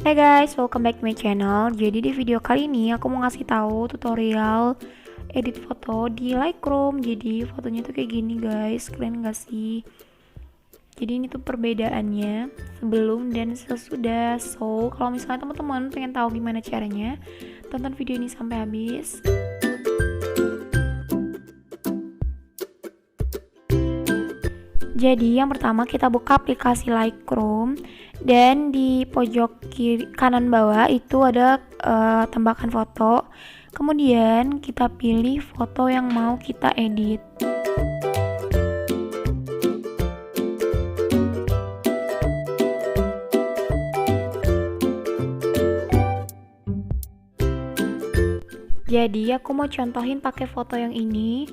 Hai guys, welcome back to my channel. Jadi di video kali ini aku mau ngasih tahu tutorial edit foto di Lightroom. Jadi fotonya tuh kayak gini guys, keren gak sih? Jadi ini tuh perbedaannya sebelum dan sesudah. So kalau misalnya teman-teman pengen tahu gimana caranya, tonton video ini sampai habis. Jadi yang pertama kita buka aplikasi Lightroom dan di pojok kiri kanan bawah itu ada tembakan foto. Kemudian kita pilih foto yang mau kita edit. Jadi aku mau contohin pakai foto yang ini.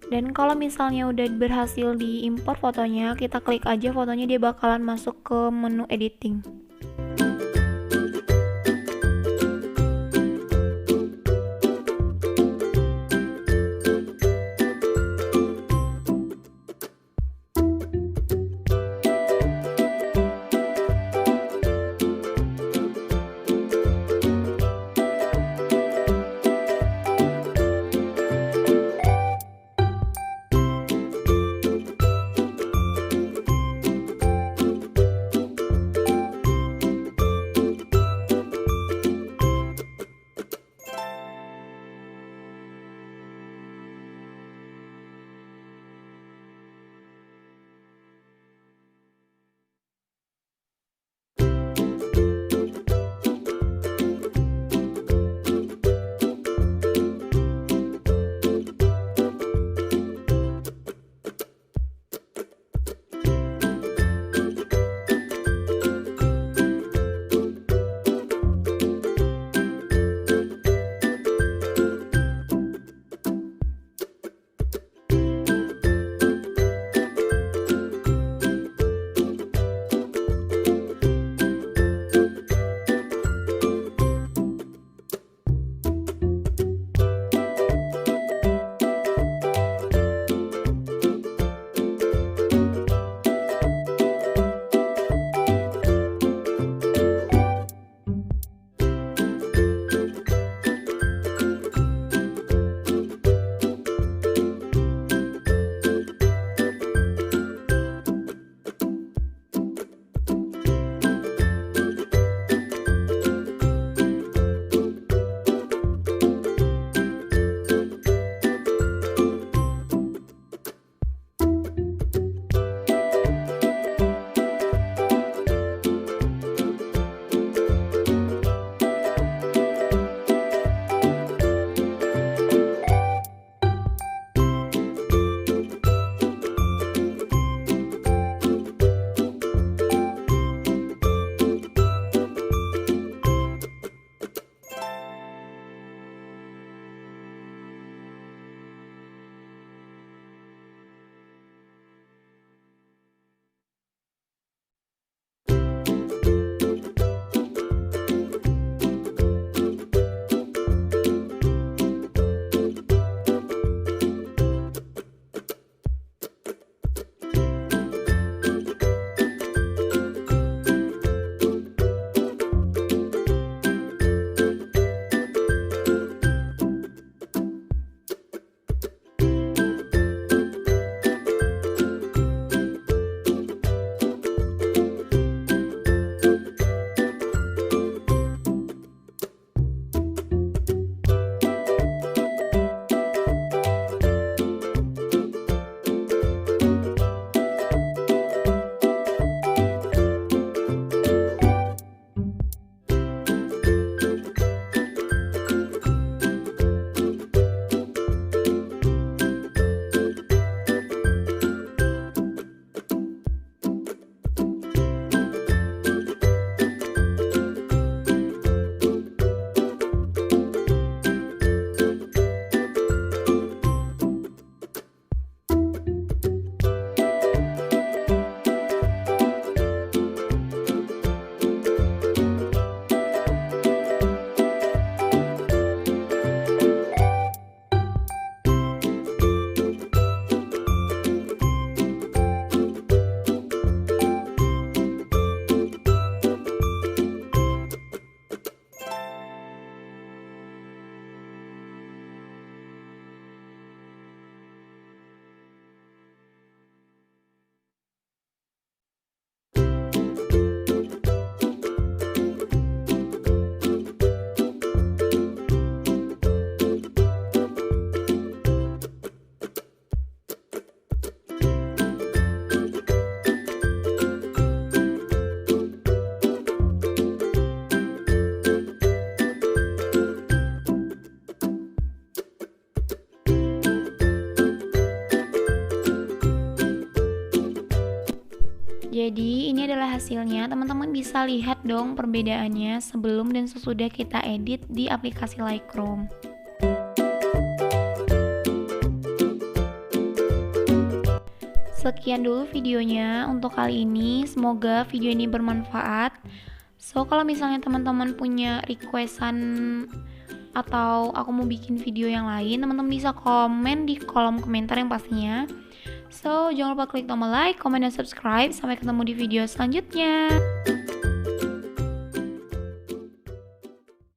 Dan kalau misalnya udah berhasil diimpor fotonya, kita klik aja fotonya, dia bakalan masuk ke menu editing. Jadi ini adalah hasilnya, teman-teman bisa lihat dong perbedaannya sebelum dan sesudah kita edit di aplikasi Lightroom. Sekian dulu videonya untuk kali ini, semoga video ini bermanfaat. So kalau misalnya teman-teman punya requestan atau aku mau bikin video yang lain, teman-teman bisa komen di kolom komentar yang pastinya. So jangan lupa klik tombol like, comment, dan subscribe. Sampai ketemu di video selanjutnya.